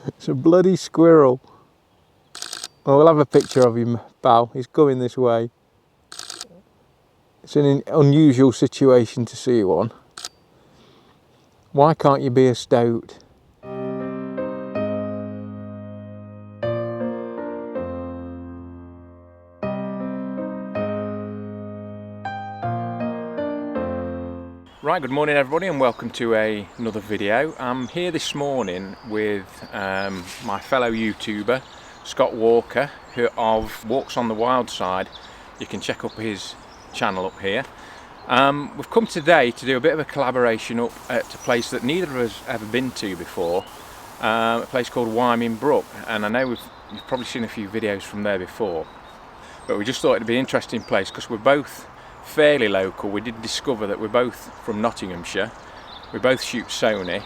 It's a bloody squirrel. Well, we'll have a picture of him, pal. He's coming this way. It's an unusual situation to see one. Why can't you be a stoat? Right, good morning everybody and welcome to another video. I'm here this morning with my fellow YouTuber Scott Walker, who of Walks on the Wild Side. You can check up his channel up here. We've come today to do a bit of a collaboration up at a place that neither of us ever been to before, a place called Wyming Brook, and I know you've probably seen a few videos from there before, but we just thought it'd be an interesting place because we're both fairly local. We did discover that we're both from Nottinghamshire, we both shoot Sony,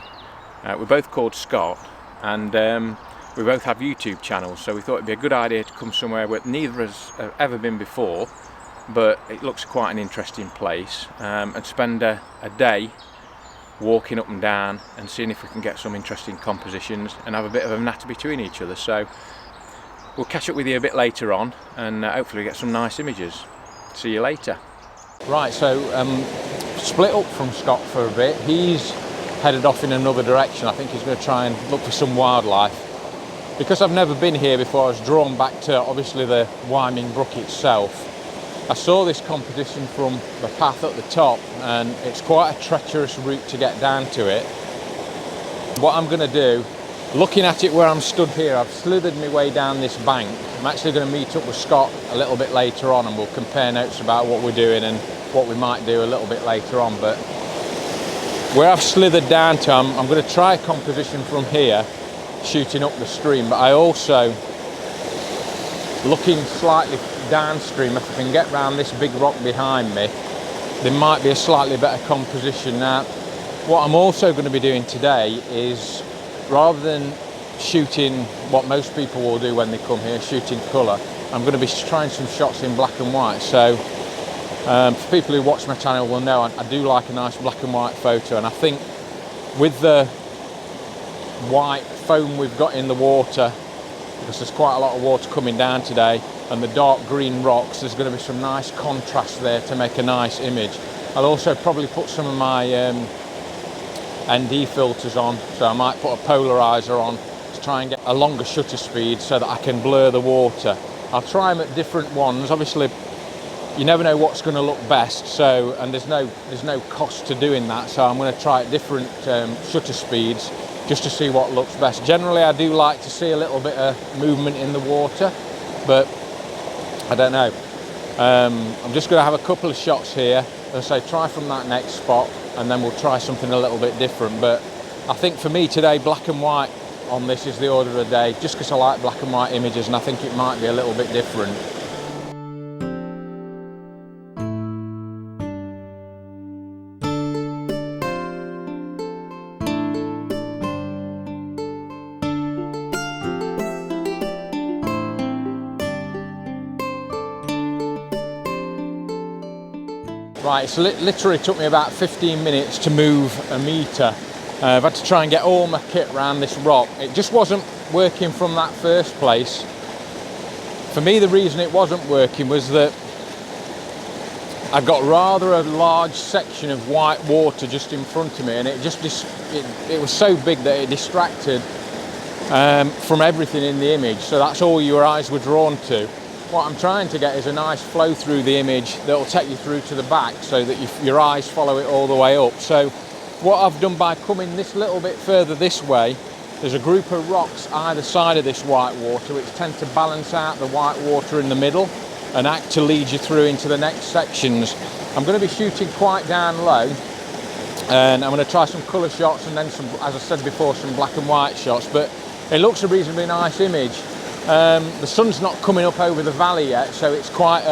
we're both called Scott, and we both have YouTube channels, so we thought it'd be a good idea to come somewhere where neither of us have ever been before, but it looks quite an interesting place, and spend a day walking up and down and seeing if we can get some interesting compositions and have a bit of a natter between each other. So we'll catch up with you a bit later on and hopefully get some nice images. See you later. Right, so split up from Scott for a bit. He's headed off in another direction. I think he's going to try and look for some wildlife. Because I've never been here before, I was drawn back to obviously the Wyming Brook itself. I saw this composition from the path at the top and it's quite a treacherous route to get down to it. What I'm going to do, looking at it where I'm stood here, I've slithered my way down this bank. I'm actually going to meet up with Scott a little bit later on and we'll compare notes about what we're doing and what we might do a little bit later on. But where I've slithered down to, I'm going to try a composition from here, shooting up the stream, but I also, looking slightly downstream, if I can get round this big rock behind me, there might be a slightly better composition. Now, what I'm also going to be doing today is, rather than shooting what most people will do when they come here, shooting colour, I'm going to be trying some shots in black and white. So for people who watch my channel will know I do like a nice black and white photo, and I think with the white foam we've got in the water, because there's quite a lot of water coming down today, and the dark green rocks, there's going to be some nice contrast there to make a nice image. I'll also probably put some of my ND filters on, so I might put a polarizer on to try and get a longer shutter speed so that I can blur the water. I'll try them at different ones. Obviously you never know what's going to look best, so, and there's no cost to doing that, so I'm going to try at different shutter speeds just to see what looks best. Generally I do like to see a little bit of movement in the water, but I don't know. I'm just going to have a couple of shots here, as I say, try from that next spot and then we'll try something a little bit different. But I think for me today, black and white on this is the order of the day, just because I like black and white images and I think it might be a little bit different. Right, so literally took me about 15 minutes to move a metre. I've had to try and get all my kit around this rock. It just wasn't working from that first place. For me, the reason it wasn't working was that I got rather a large section of white water just in front of me, and it was so big that it distracted from everything in the image. So that's all your eyes were drawn to. What I'm trying to get is a nice flow through the image that will take you through to the back so that your eyes follow it all the way up. So what I've done by coming this little bit further this way, there's a group of rocks either side of this white water which tend to balance out the white water in the middle and act to lead you through into the next sections. I'm going to be shooting quite down low, and I'm going to try some colour shots and then some, as I said before, some black and white shots, but it looks a reasonably nice image. The sun's not coming up over the valley yet, so it's quite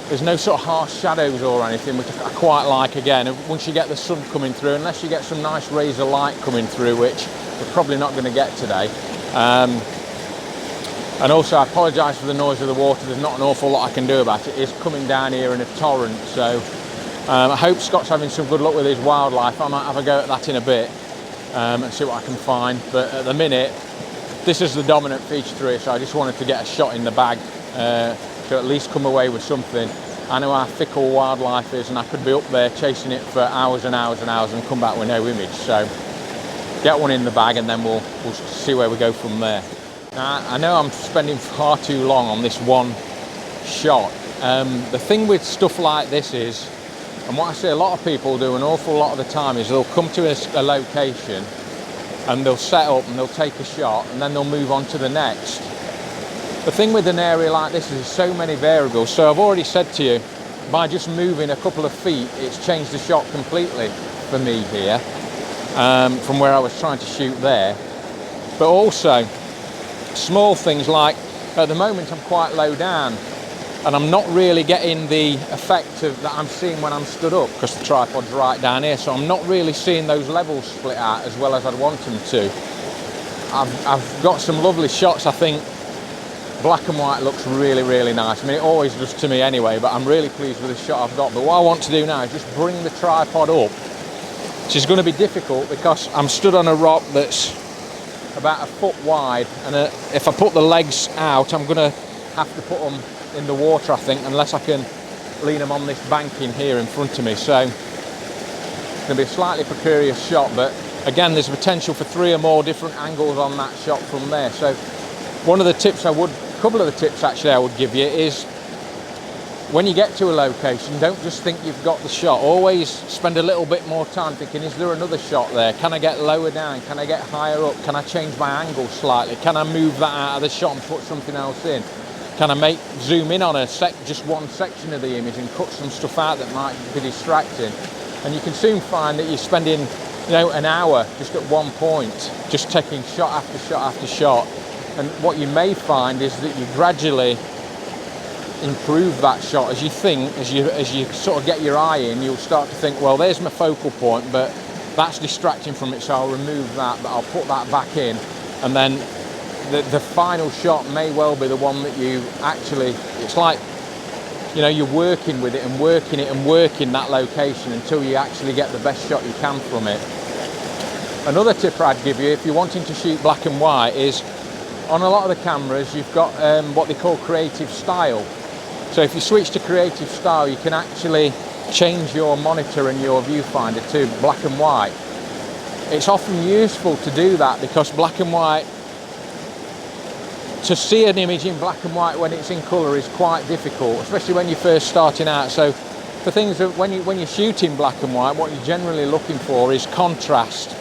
there's no sort of harsh shadows or anything, which I quite like again. And once you get the sun coming through, unless you get some nice rays of light coming through, which we're probably not going to get today. And also I apologise for the noise of the water. There's not an awful lot I can do about it. It's coming down here in a torrent, so I hope Scott's having some good luck with his wildlife. I might have a go at that in a bit and see what I can find, but at the minute this is the dominant feature through it, so I just wanted to get a shot in the bag to at least come away with something. I know how fickle wildlife is, and I could be up there chasing it for hours and hours and hours and come back with no image. So get one in the bag, and then we'll see where we go from there. Now, I know I'm spending far too long on this one shot. The thing with stuff like this is, and what I see a lot of people do an awful lot of the time, is they'll come to a location and they'll set up and they'll take a shot and then they'll move on to the next. The thing with an area like this is there's so many variables. So I've already said to you, by just moving a couple of feet, it's changed the shot completely for me here, from where I was trying to shoot there. But also small things like, at the moment I'm quite low down and I'm not really getting the effect that I'm seeing when I'm stood up, because the tripod's right down here, so I'm not really seeing those levels split out as well as I'd want them to. I've got some lovely shots. I think black and white looks really, really nice. I mean, it always does to me anyway, but I'm really pleased with the shot I've got. But what I want to do now is just bring the tripod up, which is going to be difficult because I'm stood on a rock that's about a foot wide, and if I put the legs out, I'm going to have to put them in the water, I think, unless I can lean them on this banking here in front of me. So it's going to be a slightly precarious shot, but again, there's potential for 3 or more different angles on that shot from there. So one of the tips a couple of the tips actually I would give you is, when you get to a location, don't just think you've got the shot. Always spend a little bit more time thinking, is there another shot there? Can I get lower down? Can I get higher up? Can I change my angle slightly? Can I move that out of the shot and put something else in? Can I zoom in on just one section of the image and cut some stuff out that might be distracting? And you can soon find that you're spending, an hour just at one point, just taking shot after shot after shot. And what you may find is that you gradually improve that shot as you sort of get your eye in. You'll start to think, well, there's my focal point, but that's distracting from it, so I'll remove that, but I'll put that back in, and then the final shot may well be the one that you actually, it's like, you're working with it and working it and working that location until you actually get the best shot you can from it. Another tip I'd give you if you're wanting to shoot black and white is, on a lot of the cameras you've got what they call creative style. So if you switch to creative style, you can actually change your monitor and your viewfinder to black and white. It's often useful to do that because black and white, to see an image in black and white when it's in colour is quite difficult, especially when you're first starting out. So for things that when you're shooting black and white, what you're generally looking for is contrast.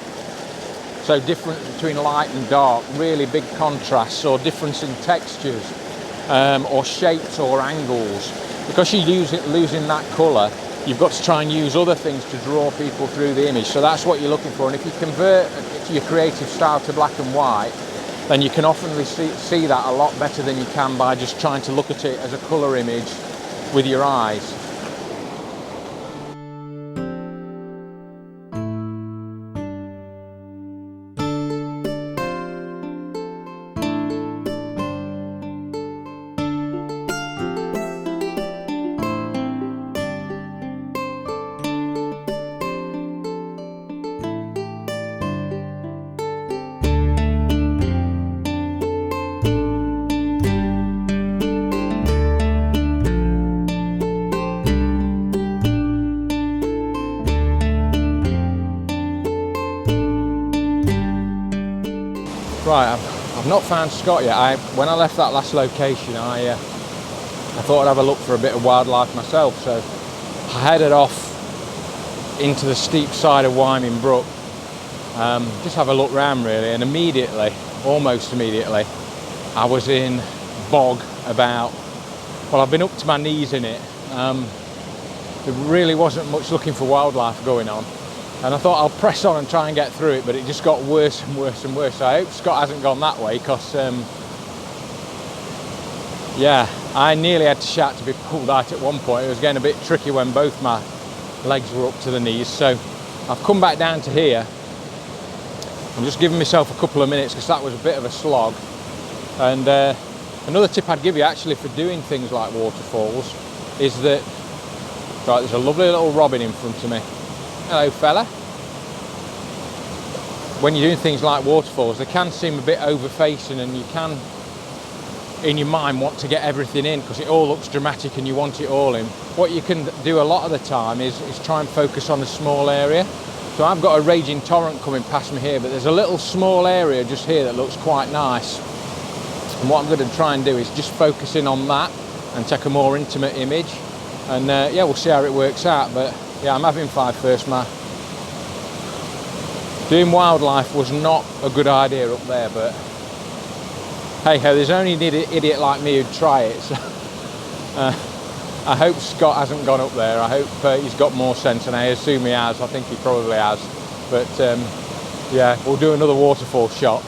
So difference between light and dark, really big contrasts, or difference in textures, or shapes or angles. Because you're losing that colour, you've got to try and use other things to draw people through the image. So that's what you're looking for. And if you convert your creative style to black and white, then you can often see that a lot better than you can by just trying to look at it as a colour image with your eyes. Right, I've not found Scott yet. When I left that last location, I thought I'd have a look for a bit of wildlife myself, so I headed off into the steep side of Wyming Brook, just have a look round really, and almost immediately, I was in bog about, well, I've been up to my knees in it. There really wasn't much looking for wildlife going on. And I thought I'll press on and try and get through it, but it just got worse and worse and worse. So I hope Scott hasn't gone that way, because yeah, I nearly had to shout to be pulled out at one point. It was getting a bit tricky when both my legs were up to the knees. So I've come back down to here. I'm just giving myself a couple of minutes because that was a bit of a slog. And another tip I'd give you actually for doing things like waterfalls is that, right, there's a lovely little robin in front of me. Hello fella. when you're doing things like waterfalls, they can seem a bit over-facing, and you can, in your mind, want to get everything in because it all looks dramatic and you want it all in. What you can do a lot of the time is try and focus on a small area. So I've got a raging torrent coming past me here, but there's a little small area just here that looks quite nice. And what I'm going to try and do is just focus in on that and take a more intimate image. And yeah, we'll see how it works out. But yeah, I'm having 5 first, man. Doing wildlife was not a good idea up there, but hey ho, there's only an idiot like me who'd try it. So I hope Scott hasn't gone up there. I hope he's got more sense, and I assume he has. I think he probably has. But yeah, we'll do another waterfall shot.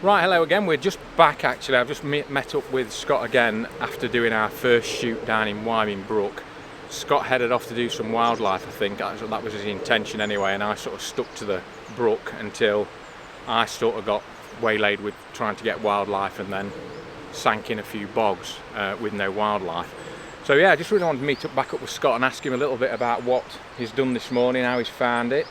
Right, hello again. We're just back actually. I've just met up with Scott again after doing our first shoot down in Wyming Brook. Scott headed off to do some wildlife, I think. That was his intention anyway, and I sort of stuck to the brook until I sort of got waylaid with trying to get wildlife and then sank in a few bogs with no wildlife. So yeah, I just really wanted to meet back up with Scott and ask him a little bit about what he's done this morning, how he's found it,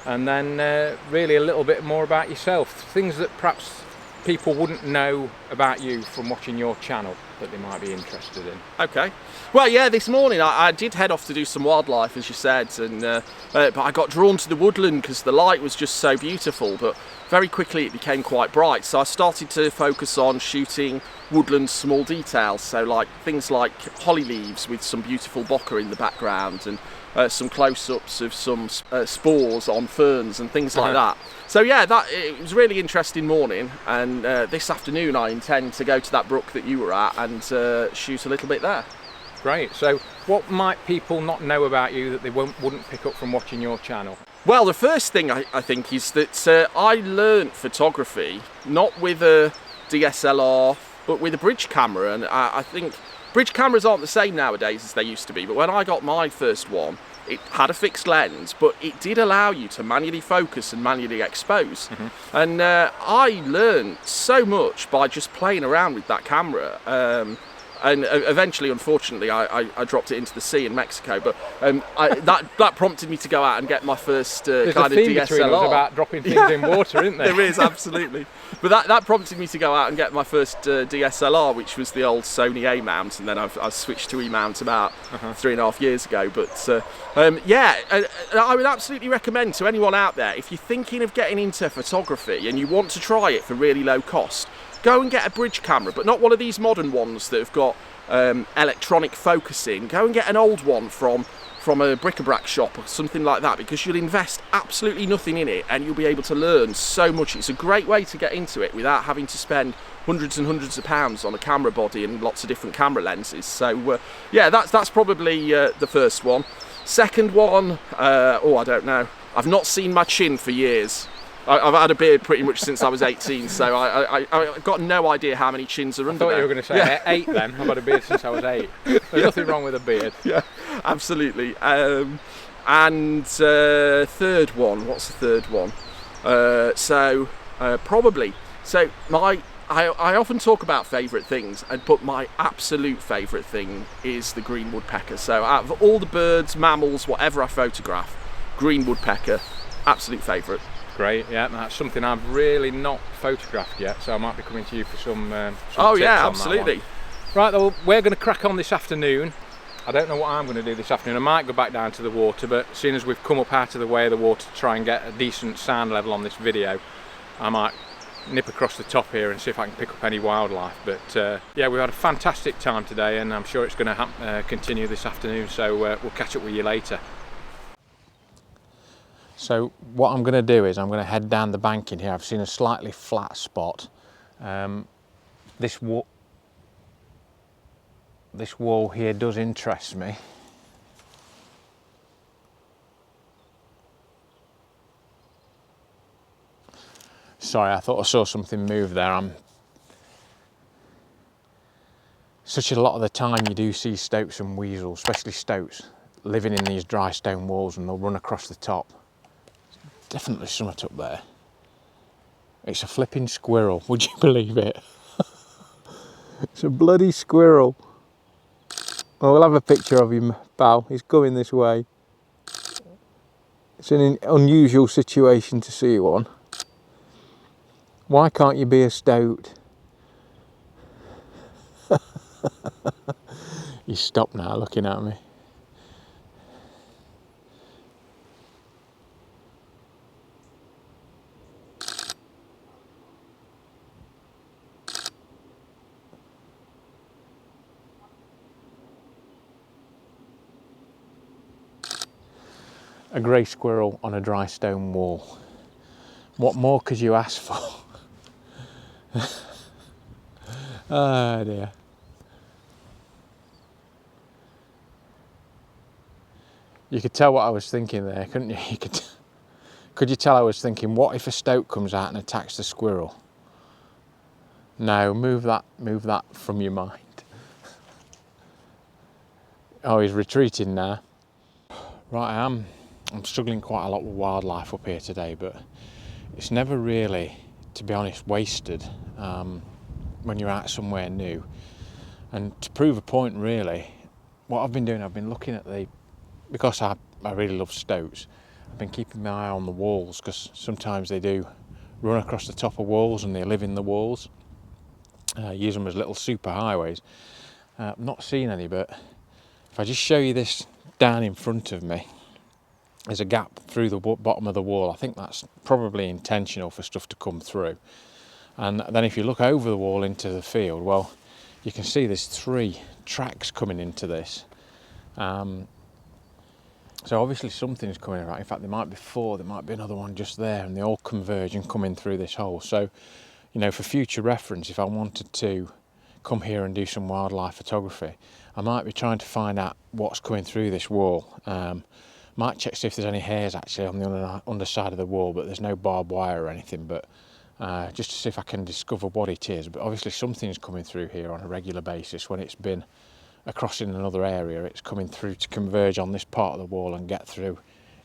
and then really a little bit more about yourself. Things that perhaps people wouldn't know about you from watching your channel that they might be interested in. Okay. Well, yeah, this morning I did head off to do some wildlife, as you said, and but I got drawn to the woodland because the light was just so beautiful, but very quickly it became quite bright, so I started to focus on shooting woodland small details, so like things like holly leaves with some beautiful bokeh in the background, and some close-ups of some spores on ferns and things like that. So yeah, it was a really interesting morning, and this afternoon I intend to go to that brook that you were at and shoot a little bit there. Great. So what might people not know about you that they wouldn't pick up from watching your channel? Well, the first thing I think is that I learnt photography not with a DSLR but with a bridge camera, and I think bridge cameras aren't the same nowadays as they used to be, but when I got my first one, it had a fixed lens, but it did allow you to manually focus and manually expose. And I learned so much by just playing around with that camera. And eventually, unfortunately, I dropped it into the sea in Mexico. But that prompted me to go out and get my first kind of DSLR. There's a theme between us about dropping things in water, isn't there? There is, absolutely. But that prompted me to go out and get my first DSLR, which was the old Sony A7r3, and then I've switched to E-mount about 3.5 years ago. But yeah, I would absolutely recommend to anyone out there, if you're thinking of getting into photography and you want to try it for really low cost, go and get a bridge camera, but not one of these modern ones that have got electronic focusing. Go and get an old one from a bric-a-brac shop or something like that, because you'll invest absolutely nothing in it and you'll be able to learn so much. It's a great way to get into it without having to spend hundreds and hundreds of pounds on a camera body and lots of different camera lenses. So yeah, that's probably the first one. Second one, oh, I don't know. I've not seen my chin for years. I've had a beard pretty much since I was 18, so I've got no idea how many chins are under there. I thought you were going to say 8 then. I've had a beard since I was 8. There's nothing wrong with a beard. Yeah, absolutely. And third one, what's the third one? Probably. So I often talk about favourite things, but my absolute favourite thing is the green woodpecker. So out of all the birds, mammals, whatever I photograph, green woodpecker, absolute favourite. Great, yeah, that's something I've really not photographed yet, so I might be coming to you for some oh tips yeah, on absolutely. That one. Right, well, we're going to crack on this afternoon. I don't know what I'm going to do this afternoon. I might go back down to the water, but seeing as we've come up out of the way of the water to try and get a decent sound level on this video, I might nip across the top here and see if I can pick up any wildlife. But yeah, we've had a fantastic time today, and I'm sure it's going to continue this afternoon, so we'll catch up with you later. So what I'm going to do is I'm going to head down the bank in here. I've seen a slightly flat spot. This wall here does interest me. Sorry, I thought I saw something move there. Such a lot of the time you do see stoats and weasels, especially stoats. living in these dry stone walls and they'll run across the top. Definitely something up there. It's a flipping squirrel, would you believe it? It's a bloody squirrel. Oh, we'll have a picture of him, pal. He's going this way. It's an unusual situation to see one. Why can't you be a stoat? He's stopped now looking at me. A grey squirrel on a dry stone wall. What more could you ask for? Oh dear. You could tell what I was thinking there, couldn't you? Could you tell I was thinking, what if a stoat comes out and attacks the squirrel? No, move that from your mind. Oh, he's retreating now. Right, I'm struggling quite a lot with wildlife up here today, but it's never really, to be honest, wasted when you're out somewhere new. And to prove a point really, what I've been doing, I've been looking at because I really love stoats, I've been keeping my eye on the walls, because sometimes they do run across the top of walls and they live in the walls. Use them as little super highways. I've not seen any, but if I just show you this down in front of me, there's a gap through the bottom of the wall. I think that's probably intentional for stuff to come through. And then if you look over the wall into the field, well, you can see there's 3 tracks coming into this. So obviously something's coming around. In fact, there might be 4, there might be another one just there, and they all converge and come in through this hole. So, you know, for future reference, if I wanted to come here and do some wildlife photography, I might be trying to find out what's coming through this wall. Might check see if there's any hairs actually on the underside of the wall, but there's no barbed wire or anything, but just to see if I can discover what it is. But obviously something's coming through here on a regular basis. When it's been across in another area, it's coming through to converge on this part of the wall and get through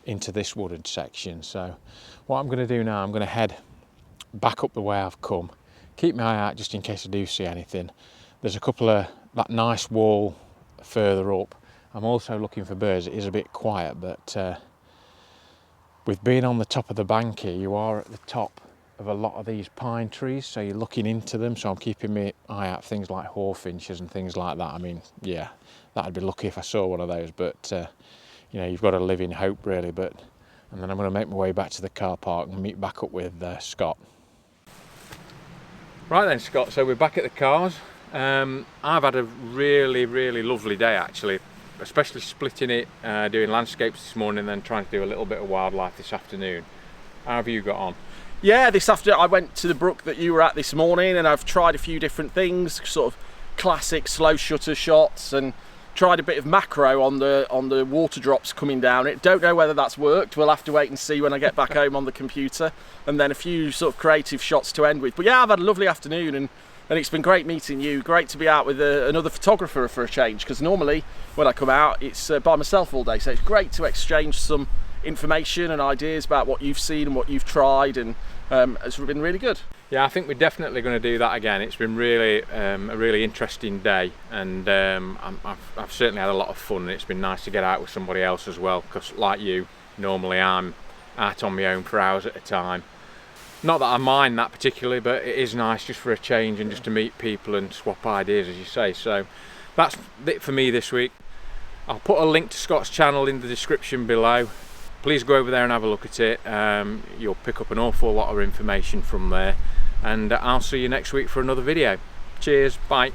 into this wooded section. So what I'm going to do now, I'm going to head back up the way I've come, keep my eye out just in case I do see anything. There's a couple of that nice wall further up. I'm also looking for birds. It is a bit quiet, but with being on the top of the bank here, you are at the top of a lot of these pine trees, so you're looking into them. So I'm keeping my eye out for things like hawfinches and things like that. I mean, yeah, that'd be lucky if I saw one of those, but you know, you've got to live in hope really. And then I'm going to make my way back to the car park and meet back up with Scott. Right then, Scott, so we're back at the cars. I've had a really lovely day actually, especially splitting it, doing landscapes this morning and then trying to do a little bit of wildlife this afternoon. How have you got on? Yeah, this afternoon I went to the brook that you were at this morning, and I've tried a few different things, sort of classic slow shutter shots, and tried a bit of macro on the water drops coming down. Don't know whether that's worked. We'll have to wait and see when I get back home on the computer, and then a few sort of creative shots to end with. But yeah, I've had a lovely afternoon, and it's been great meeting you. Great to be out with another photographer for a change, because normally when I come out it's by myself all day, so it's great to exchange some information and ideas about what you've seen and what you've tried, and it's been really good. Yeah, I think we're definitely going to do that again. It's been really a really interesting day, and I've certainly had a lot of fun, and it's been nice to get out with somebody else as well, because like you, normally I'm out on my own for hours at a time. Not that I mind that particularly, but it is nice just for a change and just to meet people and swap ideas, as you say. So that's it for me this week. I'll put a link to Scott's channel in the description below. Please go over there and have a look at it. You'll pick up an awful lot of information from there, and I'll see you next week for another video. Cheers, bye.